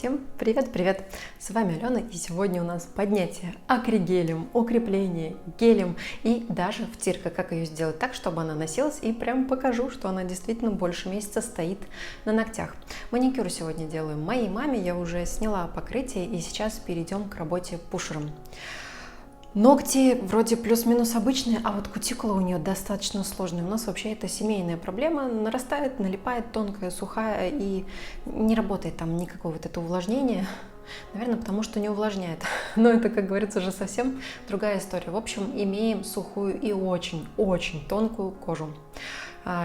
Всем привет-привет! С вами Алена, и сегодня у нас поднятие акригелем, укрепление гелем и даже втирка, как ее сделать так, чтобы она носилась, и прям покажу, что она действительно больше месяца стоит на ногтях. Маникюр сегодня делаю моей маме, я уже сняла покрытие, и сейчас перейдем к работе пушером. Ногти вроде плюс-минус обычные, а вот кутикула у нее достаточно сложная. У нас вообще это семейная проблема. Нарастает, налипает, тонкая, сухая, и не работает там никакого вот этого увлажнения. Наверное, потому что не увлажняет. Но это, как говорится, уже совсем другая история. В общем, имеем сухую и очень-очень тонкую кожу.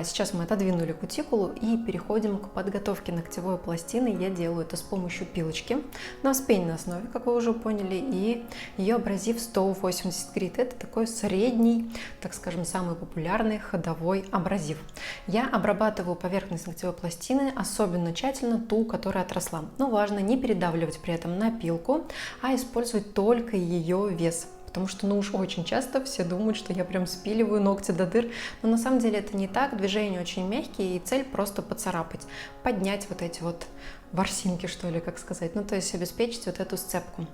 Сейчас мы отодвинули кутикулу и переходим к подготовке ногтевой пластины. Я делаю это с помощью пилочки на вспененной основе, как вы уже поняли, и ее абразив 180 грит. Это такой средний, так скажем, самый популярный ходовой абразив. Я обрабатываю поверхность ногтевой пластины особенно тщательно, ту, которая отросла. Но важно не передавливать при этом на пилку, а использовать только ее вес. Потому что, уж очень часто все думают, что я прям спиливаю ногти до дыр. Но на самом деле это не так. Движения очень мягкие, и цель просто поцарапать, поднять вот эти вот ворсинки, что ли, как сказать. То есть обеспечить вот эту сцепку.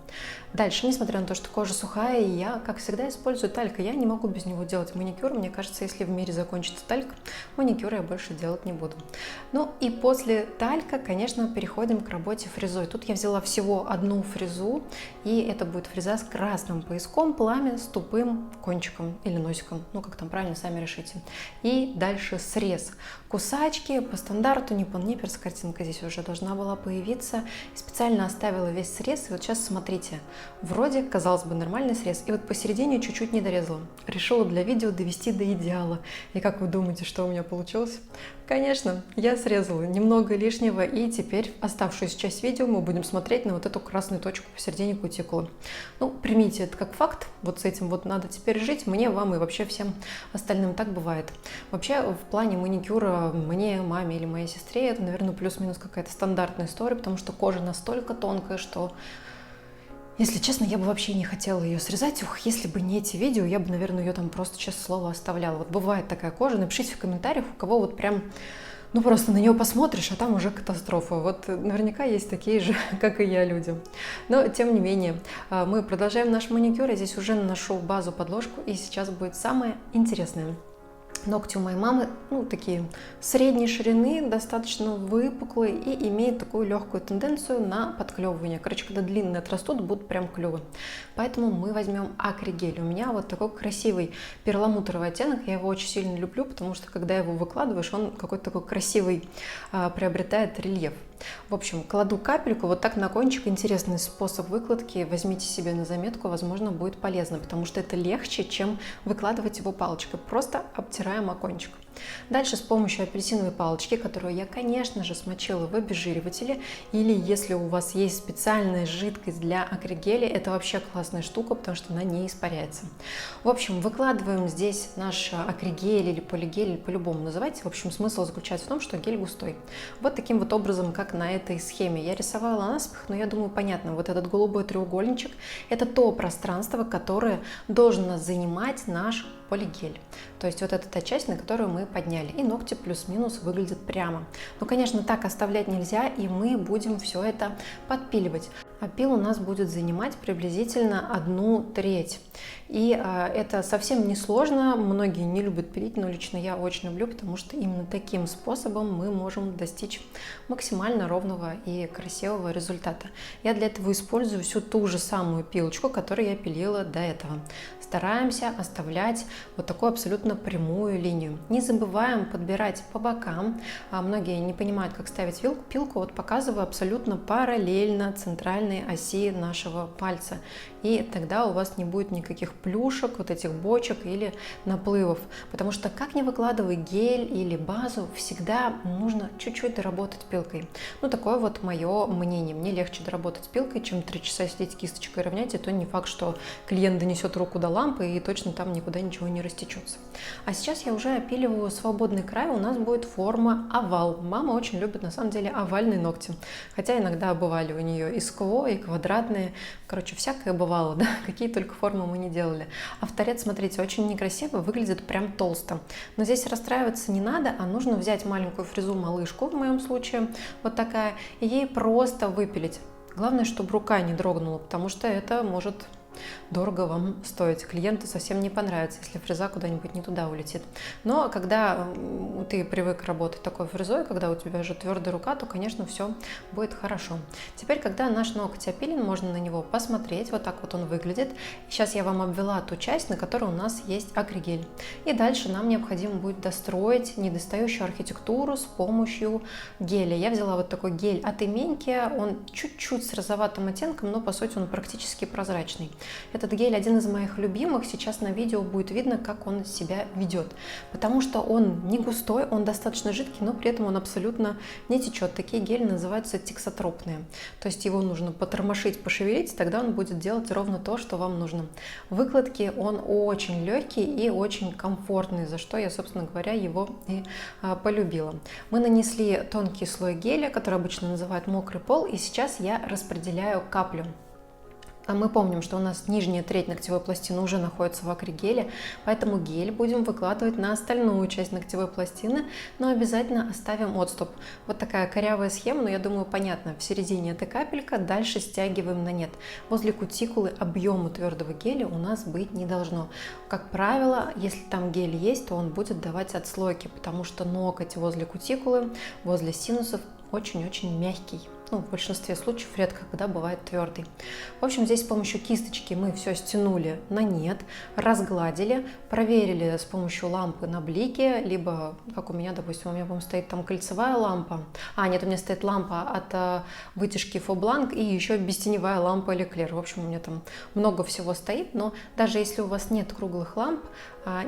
Дальше, несмотря на то, что кожа сухая, я, как всегда, использую тальк. Я не могу без него делать маникюр. Мне кажется, если в мире закончится тальк, маникюр я больше делать не буду. И после талька, конечно, переходим к работе фрезой. Тут я взяла всего одну фрезу, и это будет фреза с красным пояском, пламя с тупым кончиком или носиком. Как там правильно, сами решите. И дальше срез. Кусачки по стандарту, Nippon-Nippers, картинка здесь уже должна была появиться. Специально оставила весь срез, и вот сейчас смотрите, вроде, казалось бы, нормальный срез, и вот посередине чуть-чуть не дорезала. Решила для видео довести до идеала. И как вы думаете, что у меня получилось? Конечно, я срезала немного лишнего, и теперь оставшуюся часть видео мы будем смотреть на вот эту красную точку посередине кутикулы. Примите это как факт, вот с этим вот надо теперь жить, мне, вам и вообще всем остальным так бывает. Вообще, в плане маникюра мне, маме или моей сестре это, наверное, плюс-минус какая-то стандартная история, потому что кожа настолько тонкая, что, если честно, я бы вообще не хотела ее срезать. Если бы не эти видео, я бы, наверное, ее там просто, честное слово, оставляла. Вот бывает такая кожа, напишите в комментариях, у кого вот прям, просто на нее посмотришь, а там уже катастрофа. Вот наверняка есть такие же, как и я, люди. Но, тем не менее, мы продолжаем наш маникюр. Я здесь уже наношу базу, подложку, и сейчас будет самое интересное. Ногти у моей мамы, такие средней ширины, достаточно выпуклые и имеют такую легкую тенденцию на подклевывание. Короче, когда длинные отрастут, будут прям клевы. Поэтому мы возьмем акригель. У меня вот такой красивый перламутровый оттенок. Я его очень сильно люблю, потому что, когда его выкладываешь, он какой-то такой красивый приобретает рельеф. В общем, кладу капельку вот так на кончик. Интересный способ выкладки. Возьмите себе на заметку, возможно, будет полезно, потому что это легче, чем выкладывать его палочкой. Просто обтираем о кончик. Дальше с помощью апельсиновой палочки, которую я, конечно же, смочила в обезжиривателе, или если у вас есть специальная жидкость для акригеля, это вообще классная штука, потому что она не испаряется. В общем, выкладываем здесь наш акригель или полигель, или по-любому называйте. В общем, смысл заключается в том, что гель густой. Вот таким вот образом, как на этой схеме. Я рисовала наспех, но я думаю, понятно. Вот этот голубой треугольничек – это то пространство, которое должен нас занимать наш полигель. То есть вот это та часть, на которую мы подняли. И ногти плюс-минус выглядят прямо. Конечно, так оставлять нельзя, и мы будем все это подпиливать. А пил у нас будет занимать приблизительно 1/3. И это совсем не сложно. Многие не любят пилить, но лично я очень люблю, потому что именно таким способом мы можем достичь максимально ровного и красивого результата. Я для этого использую всю ту же самую пилочку, которую я пилила до этого. Стараемся оставлять вот такую абсолютно прямую линию. Не забываем подбирать по бокам. Многие не понимают, как ставить пилку. Вот показываю абсолютно параллельно центральной оси нашего пальца. И тогда у вас не будет никаких плюшек, вот этих бочек или наплывов. Потому что как ни выкладывай гель или базу, всегда нужно чуть-чуть доработать пилкой. Такое вот мое мнение. Мне легче доработать пилкой, чем 3 часа сидеть кисточкой и равнять. И то не факт, что клиент донесет руку до лампы и точно там никуда ничего не растечется. А сейчас я уже опиливаю свободный край. У нас будет форма овал. Мама очень любит, на самом деле, овальные ногти. Хотя иногда бывали у нее и скво, и квадратные. Короче, всякое бывало, да? Какие только формы мы не делали. А в торец, смотрите, очень некрасиво, выглядит прям толсто. Но здесь расстраиваться не надо, а нужно взять маленькую фрезу-малышку, в моем случае, вот такая, и ей просто выпилить. Главное, чтобы рука не дрогнула, потому что это может дорого вам стоить. Клиенту совсем не понравится, если фреза куда-нибудь не туда улетит. Но когда ты привык работать такой фрезой, когда у тебя уже твердая рука, то, конечно, все будет хорошо. Теперь, когда наш ноготь опилен, можно на него посмотреть. Вот так вот он выглядит. Сейчас я вам обвела ту часть, на которой у нас есть акригель. И дальше нам необходимо будет достроить недостающую архитектуру с помощью геля. Я взяла вот такой гель от Именьки. Он чуть-чуть с розоватым оттенком, но по сути он практически прозрачный. Этот гель один из моих любимых. Сейчас на видео будет видно, как он себя ведет. Потому что он не густой, он достаточно жидкий, но при этом он абсолютно не течет. Такие гели называются тексотропные. То есть его нужно потормошить, пошевелить, тогда он будет делать ровно то, что вам нужно. В выкладке он очень легкий и очень комфортный, за что я, собственно говоря, его и полюбила. Мы нанесли тонкий слой геля, который обычно называют мокрый пол, и сейчас я распределяю каплю. А мы помним, что у нас нижняя треть ногтевой пластины уже находится в акригеле, поэтому гель будем выкладывать на остальную часть ногтевой пластины, но обязательно оставим отступ. Вот такая корявая схема, но я думаю, понятно. В середине эта капелька, дальше стягиваем на нет. Возле кутикулы объема твердого геля у нас быть не должно. Как правило, если там гель есть, то он будет давать отслойки, потому что ноготь возле кутикулы, возле синусов очень-очень мягкий. Ну, в большинстве случаев, редко когда бывает твердый. В общем, здесь с помощью кисточки мы все стянули на нет, разгладили, проверили с помощью лампы на блике, либо, как у меня, допустим, у меня, по-моему, стоит там кольцевая лампа. Нет, у меня стоит лампа от вытяжки Фобланк и еще бестеневая лампа Leclerc. В общем, у меня там много всего стоит, но даже если у вас нет круглых ламп,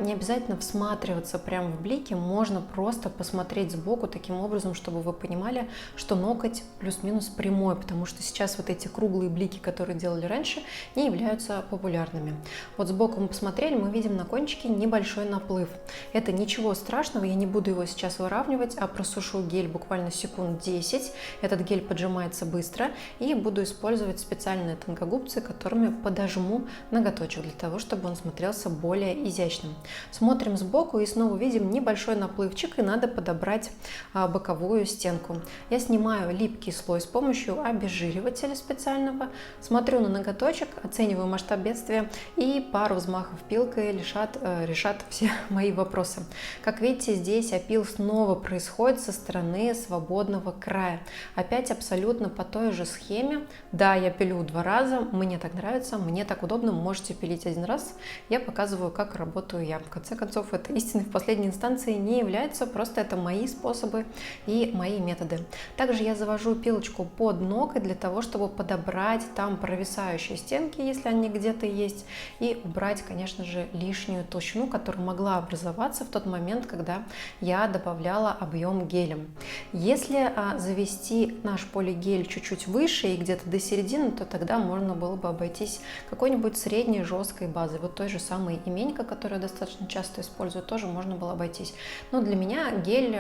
не обязательно всматриваться прямо в блики, можно просто посмотреть сбоку таким образом, чтобы вы понимали, что ноготь плюс-минус прямой, потому что сейчас вот эти круглые блики, которые делали раньше, не являются популярными. Вот сбоку мы посмотрели, мы видим на кончике небольшой наплыв. Это ничего страшного, я не буду его сейчас выравнивать, а просушу гель буквально секунд 10. Этот гель поджимается быстро, и буду использовать специальные тонкогубцы, которыми подожму ноготочек для того, чтобы он смотрелся более изящным. Смотрим сбоку и снова видим небольшой наплывчик, и надо подобрать боковую стенку. Я снимаю липкий слой с помощью обезжиривателя специального, смотрю на ноготочек, оцениваю масштаб бедствия, и пару взмахов пилкой решат все мои вопросы. Как видите, здесь опил снова происходит со стороны свободного края. Опять абсолютно по той же схеме. Да, я пилю 2 раза, мне так нравится, мне так удобно, можете пилить 1 раз. Я показываю, как работаю я. В конце концов, это истиной в последней инстанции не является, просто это мои способы и мои методы. Также я завожу пилочку под ноготь для того, чтобы подобрать там провисающие стенки, если они где-то есть, и убрать, конечно же, лишнюю толщину, которая могла образоваться в тот момент, когда я добавляла объем гелем. Если завести наш полигель чуть-чуть выше и где-то до середины, то тогда можно было бы обойтись какой-нибудь средней жесткой базой. Вот той же самой Именька, которую я достаточно часто использую, тоже можно было обойтись. Но для меня гель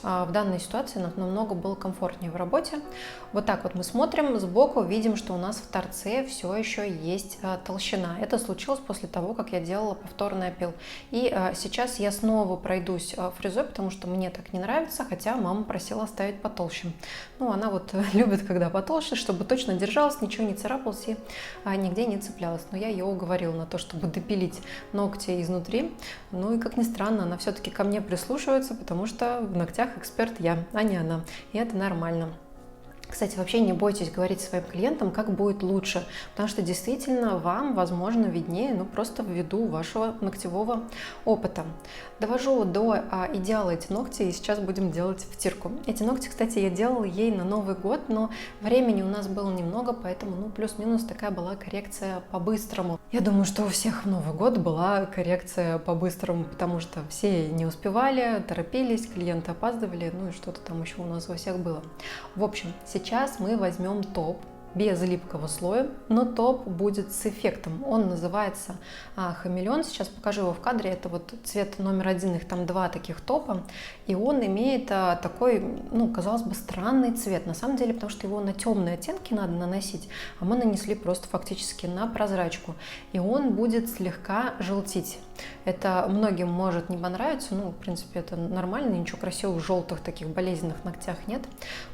в данной ситуации намного был комфортнее в работе. Вот так вот мы смотрим сбоку, видим, что у нас в торце все еще есть толщина. Это случилось после того, как я делала повторный опил. И сейчас я снова пройдусь фрезой, потому что мне так не нравится, хотя мама просила оставить потолще. Ну, она вот любит, когда потолще, чтобы точно держалась, ничего не царапалось и нигде не цеплялась. Но я ее уговорила на то, чтобы допилить ногти изнутри. Ну и, как ни странно, она все-таки ко мне прислушивается, потому что в ногтях эксперт я, а не она. И это нормально. Кстати, вообще не бойтесь говорить своим клиентам, как будет лучше, потому что действительно вам, возможно, виднее, просто ввиду вашего ногтевого опыта. Довожу до идеала эти ногти, и сейчас будем делать втирку. Эти ногти, кстати, я делала ей на Новый год, но времени у нас было немного, поэтому, плюс-минус такая была коррекция по-быстрому. Я думаю, что у всех в Новый год была коррекция по-быстрому, потому что все не успевали, торопились, клиенты опаздывали, и что-то там еще у нас во всех было. В общем, сейчас мы возьмем топ без липкого слоя, но топ будет с эффектом. Он называется хамелеон. Сейчас покажу его в кадре. Это вот цвет номер 1, их там 2 таких топа. И он имеет такой, казалось бы, странный цвет. На самом деле, потому что его на темные оттенки надо наносить, а мы нанесли просто фактически на прозрачку. И он будет слегка желтить. Это многим может не понравиться, ну, в принципе, это нормально, ничего красивого в желтых таких болезненных ногтях нет,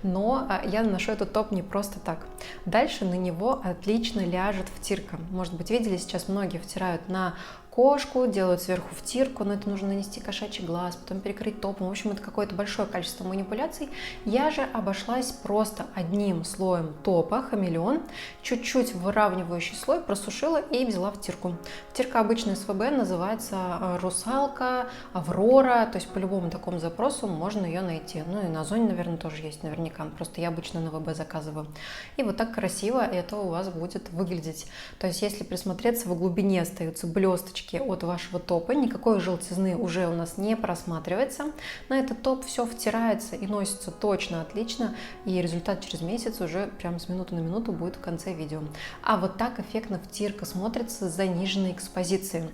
но я наношу этот топ не просто так. Дальше на него отлично ляжет втирка. Может быть, видели, сейчас многие втирают на кошку, делают сверху втирку, но это нужно нанести кошачий глаз, потом перекрыть топом. В общем, это какое-то большое количество манипуляций. Я же обошлась просто одним слоем топа хамелеон, чуть-чуть выравнивающий слой просушила и взяла втирку. Втирка обычная СВБ называется русалка, аврора, то есть по любому такому запросу можно ее найти. Ну и на Озоне, наверное, тоже есть наверняка, просто я обычно на ВБ заказываю. И вот так красиво это у вас будет выглядеть. То есть если присмотреться, в глубине остаются блесточки от вашего топа, никакой желтизны уже у нас не просматривается. На этот топ все втирается и носится точно отлично, и результат через месяц уже прям с минуты на минуту будет в конце видео. А вот так эффектно втирка смотрится с заниженной экспозицией.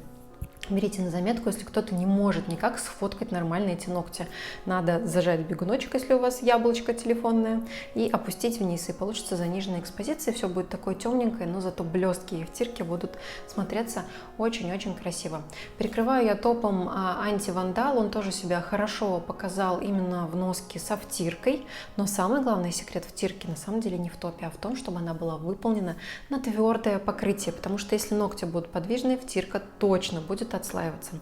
Берите на заметку, если кто-то не может никак сфоткать нормально эти ногти. Надо зажать бегуночек, если у вас яблочко телефонное, и опустить вниз, и получится заниженная экспозиция. Все будет такое темненькое, но зато блестки и втирки будут смотреться очень-очень красиво. Прикрываю я топом антивандал, он тоже себя хорошо показал именно в носке со втиркой, но самый главный секрет втирки на самом деле не в топе, а в том, чтобы она была выполнена на твердое покрытие, потому что если ногти будут подвижные, втирка точно будет отслаиваться.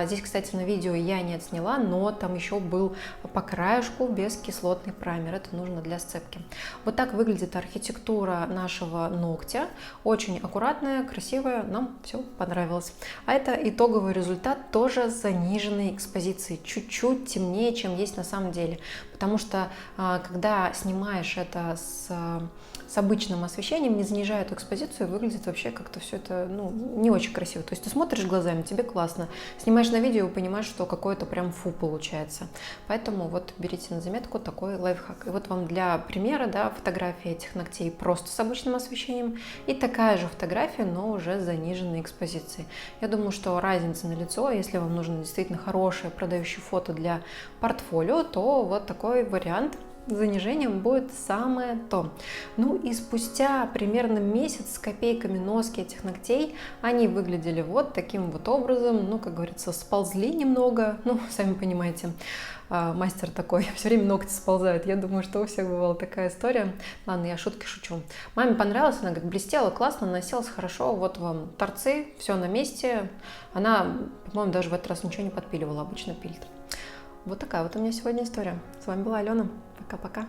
Здесь, кстати, на видео я не отсняла, но там еще был по краешку бескислотный праймер. Это нужно для сцепки. Вот так выглядит архитектура нашего ногтя. Очень аккуратная, красивая. Нам все понравилось. А это итоговый результат тоже с заниженной экспозицией. Чуть-чуть темнее, чем есть на самом деле. Потому что когда снимаешь это с обычным освещением, не занижая эту экспозицию, выглядит вообще как-то все это не очень красиво. То есть ты смотришь глазами, тебе классно, снимаешь на видео и понимаешь, что какое-то прям фу получается. Поэтому вот берите на заметку такой лайфхак. И вот вам для примера, да, фотография этих ногтей просто с обычным освещением и такая же фотография, но уже с заниженной экспозицией. Я думаю, что разница налицо. Если вам нужно действительно хорошее продающее фото для портфолио, то вот такой вариант с занижением будет самое то. Ну и спустя примерно месяц с копейками носки этих ногтей они выглядели вот таким вот образом, ну, как говорится, сползли немного, ну, сами понимаете, мастер такой, все время ногти сползают. Я думаю, что у всех бывала такая история. Ладно, я шутки шучу. Маме понравилось, она говорит, блестела, классно, наносилась хорошо, вот вам торцы, все на месте. Она, по-моему, даже в этот раз ничего не подпиливала, обычно пилит. Вот такая вот у меня сегодня история. С вами была Алена. Пока-пока.